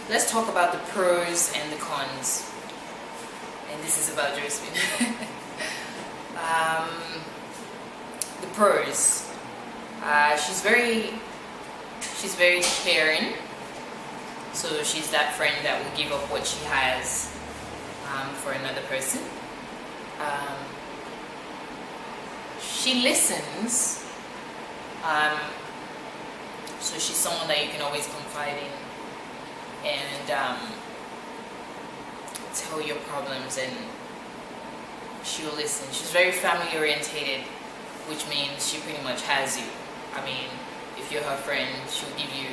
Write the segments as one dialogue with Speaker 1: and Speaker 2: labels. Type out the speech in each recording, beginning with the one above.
Speaker 1: let's talk about the pros and the cons. And this is about Josephine. The pros. She's very caring. So she's that friend that will give up what she has for another person. She listens. So she's someone that you can always confide in and tell your problems, and she'll listen. She's very family orientated, which means she pretty much has you. I mean, if you're her friend, she'll give you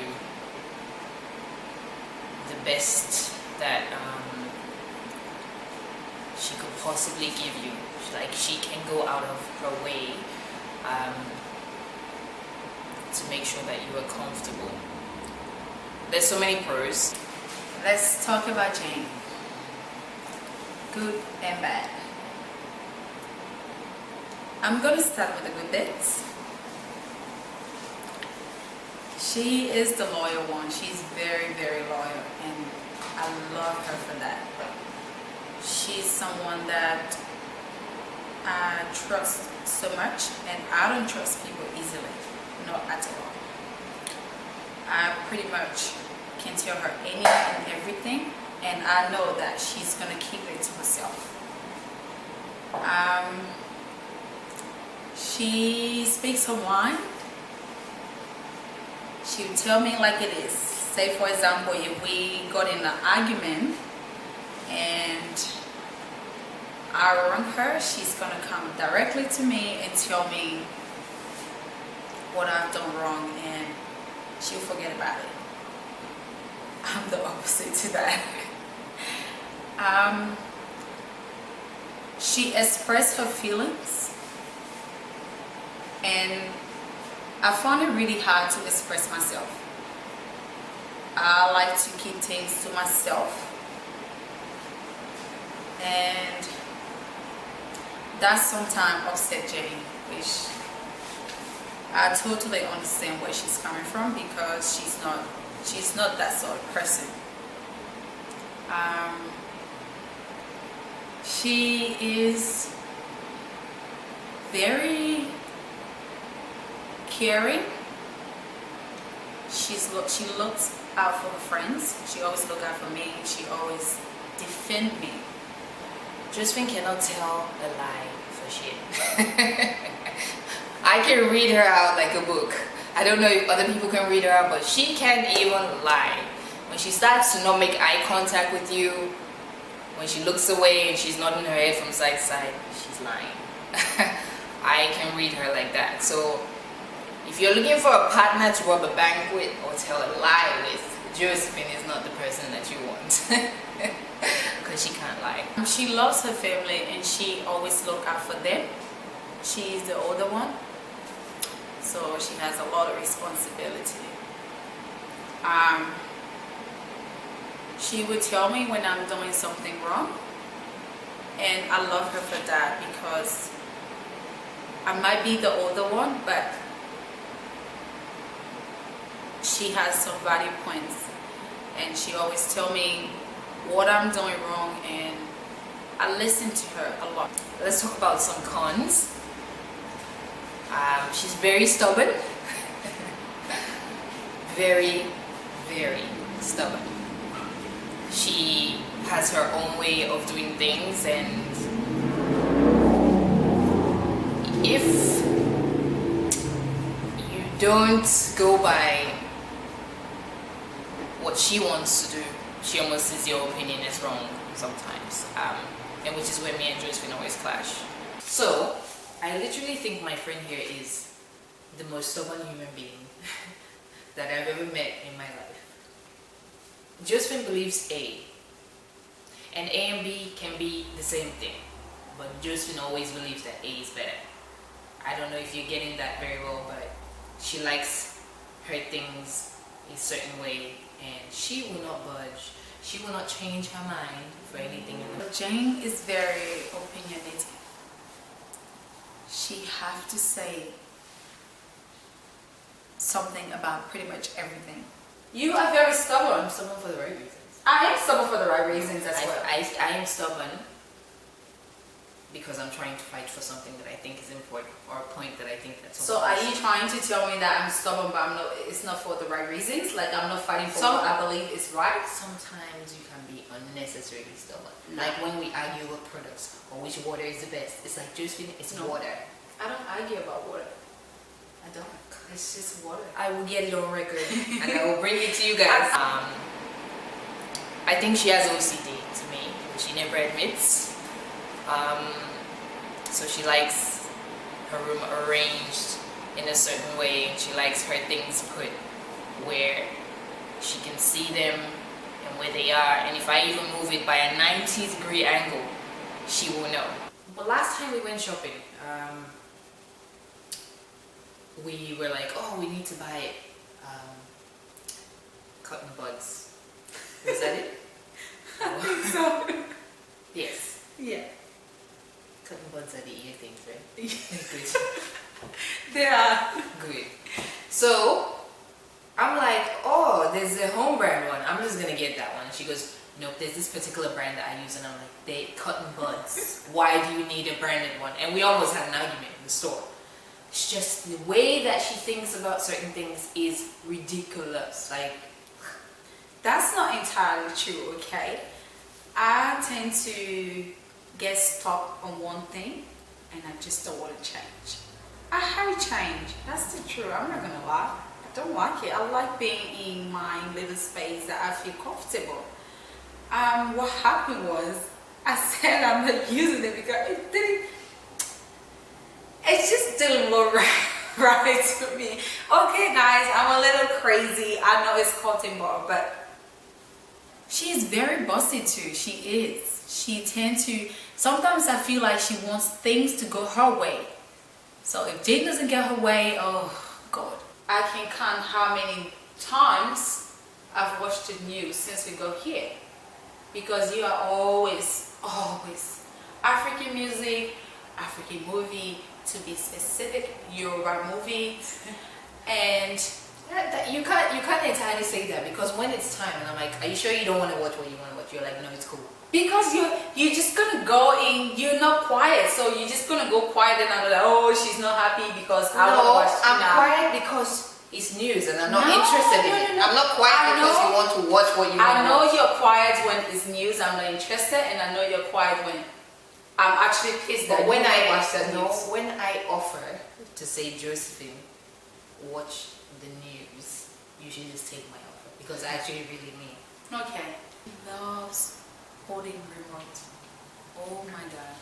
Speaker 1: the best that she could possibly give you. She can go out of her way to make sure that you are comfortable. There's so many pros.
Speaker 2: Let's talk about Jane. Good and bad. I'm going to start with the good bits. She is the loyal one. She's very, very loyal, and I love her for that. She's someone that I trust so much, and I don't trust people easily, not at all. I pretty much can tell her any and everything, and I know that she's gonna keep it to herself. She speaks her mind. She'll tell me like it is. Say for example, if we got in an argument and I wrong her, she's gonna come directly to me and tell me what I've done wrong, and she'll forget about it. I'm the opposite to that. She expressed her feelings, and I found it really hard to express myself. I like to keep things to myself, and that sometimes upset Jane, which I totally understand where she's coming from, because she's not that sort of person. She is very caring. She looks out for her friends. She always look out for me. She always defend me.
Speaker 1: Josephine cannot tell a lie for shit. I can read her out like a book. I don't know if other people can read her out, but she can't even lie. When she starts to not make eye contact with you, when she looks away and she's nodding her head from side to side, she's lying. I can read her like that. So if you're looking for a partner to rob a bank with or tell a lie with, Josephine is not the person that you want. Because she can't lie.
Speaker 2: She loves her family, and she always look out for them. She's the older one, so she has a lot of responsibility. She would tell me when I'm doing something wrong, and I love her for that, because I might be the older one, but she has some value points, and she always tell me what I'm doing wrong, and I listen to her a lot.
Speaker 1: Let's talk about some cons. She's very stubborn. Very, very stubborn. She has her own way of doing things, and if you don't go by what she wants to do, she almost sees your opinion as wrong sometimes, and which is where me and Josephine always clash. So I literally think my friend here is the most stubborn human being that I've ever met in my life. Josephine believes A, and A and B can be the same thing, but Josephine always believes that A is better. I don't know if you're getting that very well, but she likes her things a certain way, and she will not budge. She will not change her mind for anything in life.
Speaker 2: Jane is very opinionated. She have to say something about pretty much everything.
Speaker 1: You are very stubborn. Stubborn for the right reasons.
Speaker 2: I am stubborn for the right reasons as well.
Speaker 1: I am stubborn because I'm trying to fight for something that I think is important, or a point that I think that's
Speaker 2: So
Speaker 1: important.
Speaker 2: are you trying to tell me that I'm stubborn, but it's not for the right reasons? Like I'm not fighting for what I believe is right?
Speaker 1: Sometimes you can be unnecessarily stubborn. Like when we argue about products or which water is the best, it's like Josephine, it's water.
Speaker 2: I don't argue about water. I don't. It's just water.
Speaker 1: I will get it on record and I will bring it to you guys. I think she has OCD to me, which she never admits. So she likes her room arranged in a certain way, and she likes her things put where she can see them and where they are, and if I even move it by a 90-degree angle, she will know. But last time we went shopping, we were like, oh, we need to buy cotton buds. Was that it?
Speaker 2: I think so.
Speaker 1: Yes.
Speaker 2: Yeah.
Speaker 1: Cotton buds are the ear things, right? Good.
Speaker 2: They are.
Speaker 1: Good. So I'm like, oh, there's a home brand one. I'm just gonna get that one. And she goes, nope, there's this particular brand that I use, and I'm like, they cotton buds. Why do you need a branded one? And we almost had an argument in the store. It's just the way that she thinks about certain things is ridiculous. Like,
Speaker 2: that's not entirely true, okay? I tend to get stuck on one thing and I just don't want to change. I hate change. That's the truth. I'm not gonna lie. I don't like it. I like being in my little space that I feel comfortable. What happened was I said I'm not using it because it just didn't look right to me. Okay guys, I'm a little crazy. I know it's cotton ball, but she is very bossy too. She is. She tends to, sometimes I feel like she wants things to go her way. So if Jane doesn't get her way, oh God. I can count how many times I've watched the news since we got here. Because you are always African music, African movie, to be specific, Yoruba movie, and
Speaker 1: you can't entirely say that, because when it's time and I'm like, are you sure you don't want to watch what you want to watch? You're like, no, it's cool.
Speaker 2: Because you're just gonna go in, you're not quiet, so you're just gonna go quiet and I'm like, oh, she's not happy because I want to watch
Speaker 1: I'm
Speaker 2: now.
Speaker 1: quiet because it's news and I'm not interested in it. I'm not quiet because you want to watch what you want to watch.
Speaker 2: I know you're quiet when it's news, I'm not interested, and I know you're quiet when I'm actually pissed that
Speaker 1: when
Speaker 2: you
Speaker 1: I
Speaker 2: watch the news.
Speaker 1: when I offer to say, Josephine, watch the news, you should just take my offer, because I actually really mean.
Speaker 2: Okay. He loves holding remote. Oh my God.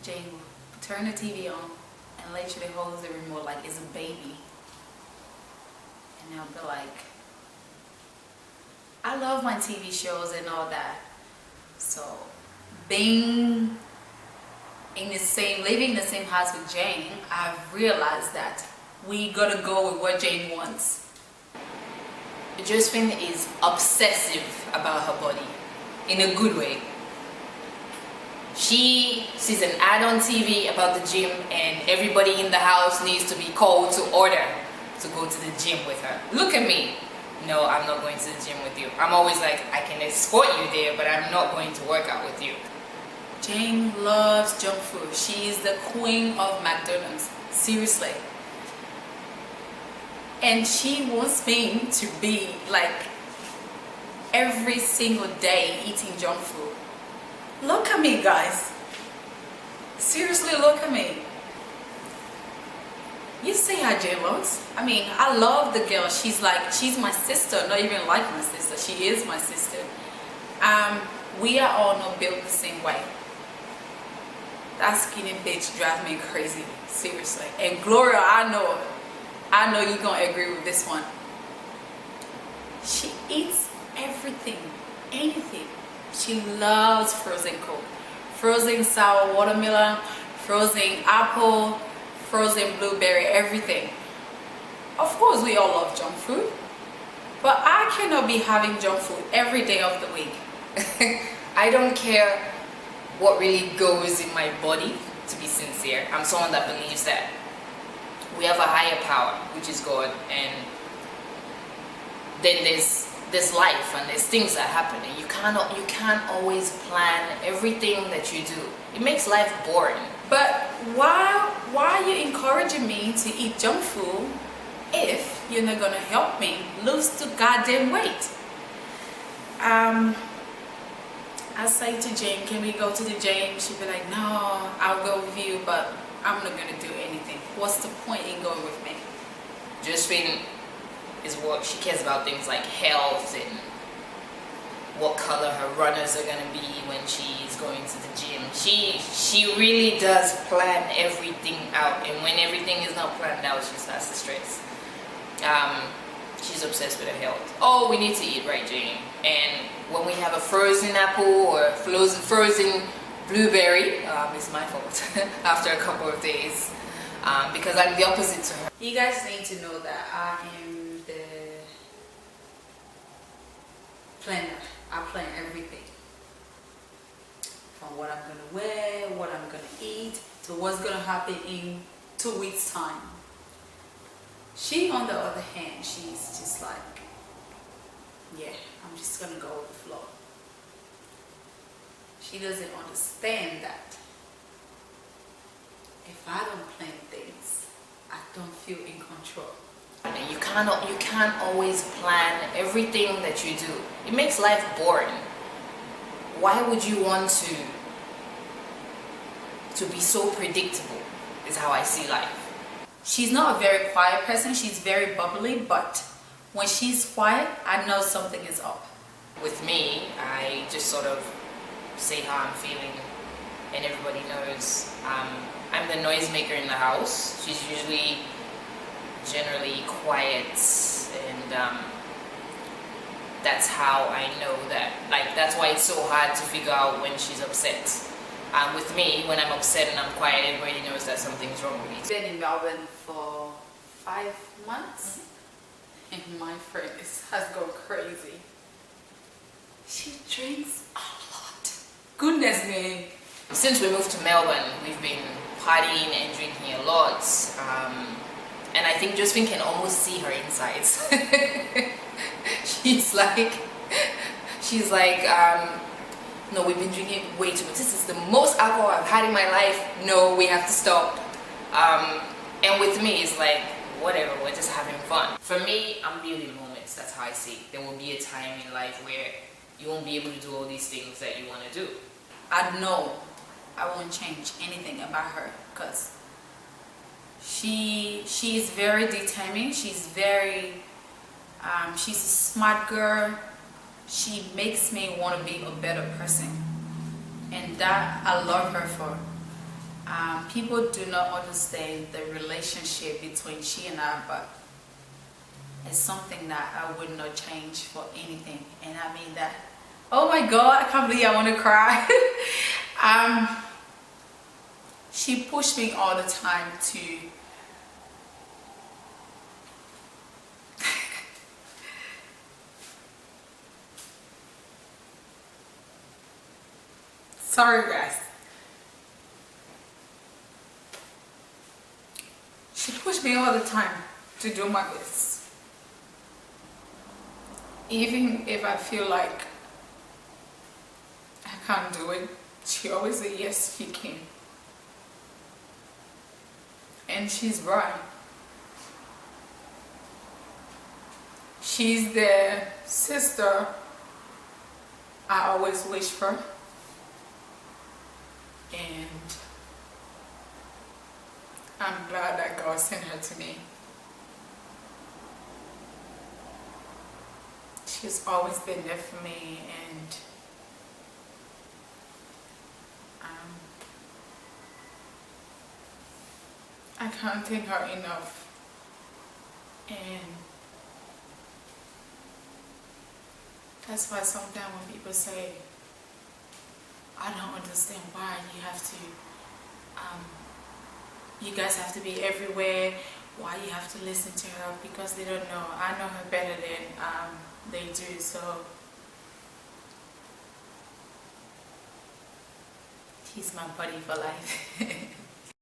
Speaker 2: Jane will turn the TV on and literally holds the remote like it's a baby. And I'll be like, I love my TV shows and all that. So being in the same, living in the same house with Jane, I've realized that we gotta go with what Jane wants.
Speaker 1: Josephine is obsessive about her body, in a good way. She sees an ad on TV about the gym and everybody in the house needs to be called to order to go to the gym with her. Look at me. No, I'm not going to the gym with you. I'm always like, I can escort you there, but I'm not going to work out with you.
Speaker 2: Jane loves junk food. She is the queen of McDonald's. Seriously. And she wants me to be like every single day eating junk food. Look at me, guys. Seriously, look at me. You see how Jane looks? I mean, I love the girl. She's my sister, not even like my sister. She is my sister. We are all not built the same way. That skinny bitch drives me crazy, seriously. And Gloria, I know you're gonna agree with this one. She eats everything, anything. She loves frozen Coke, frozen sour watermelon, frozen apple, frozen blueberry, everything. Of course, we all love junk food, but I cannot be having junk food every day of the week.
Speaker 1: I don't care what really goes in my body, to be sincere. I'm someone that believes that we have a higher power, which is God, and then there's there's life and there's things that happen, and you can't always plan everything that you do. It makes life boring.
Speaker 2: But why are you encouraging me to eat junk food if you're not gonna help me lose the goddamn weight? I say to Jane, can we go to the gym? She'd be like, no, I'll go with you, but I'm not gonna do anything. What's the point in going with me?
Speaker 1: Josephine is what she cares about, things like health and what color her runners are gonna be when she's going to the gym. She really does plan everything out, and when everything is not planned out, she starts to stress. She's obsessed with her health. Oh, we need to eat right, Jane. And when we have a frozen apple or frozen blueberry, it's my fault after a couple of days, because I'm the opposite to her.
Speaker 2: You guys need to know that I am the planner. I plan everything. From what I'm gonna wear, what I'm gonna eat, to what's gonna happen in 2 weeks' time. She, on the other hand, she's just like, yeah, I'm just gonna go with the flow. She doesn't understand that if I don't plan things, I don't feel in control.
Speaker 1: You can't always plan everything that you do. It makes life boring. Why would you want to be so predictable? Is how I see life.
Speaker 2: She's not a very quiet person. She's very bubbly, but when she's quiet, I know something is up.
Speaker 1: With me, I just sort of say how I'm feeling, and everybody knows. I'm the noisemaker in the house. She's usually generally quiet, and that's how I know that. Like, that's why it's so hard to figure out when she's upset. With me, when I'm upset and I'm quiet, everybody knows that something's wrong with me.
Speaker 2: I've been in Melbourne for 5 months, and my friend has gone crazy. She drinks a lot. Goodness me.
Speaker 1: Since we moved to Melbourne, we've been partying and drinking a lot. And I think Josephine can almost see her insides. she's like, no, we've been drinking way too much. This is the most alcohol I've had in my life. No, we have to stop. And with me, it's like, whatever, we're just having fun. For me, I'm building moments. That's how I see it. There will be a time in life where you won't be able to do all these things that you want to do.
Speaker 2: I know I won't change anything about her, because she is very determined. She's she's a smart girl. She makes me want to be a better person, and that I love her for. People do not understand the relationship between she and I, but it's something that I would not change for anything. And I mean that. Oh my God, I can't believe I want to cry. She pushed me all the time to sorry guys. She pushed me all the time to do my best. Even if I feel like I can't do it, she always says, yes, you can. And she's right. She's the sister I always wish for. And I'm glad that God sent her to me. She's always been there for me, and I can't thank her enough. And that's why sometimes when people say, I don't understand why you guys have to be everywhere, why you have to listen to her, because they don't know. I know her better than they do, so she's my buddy for life.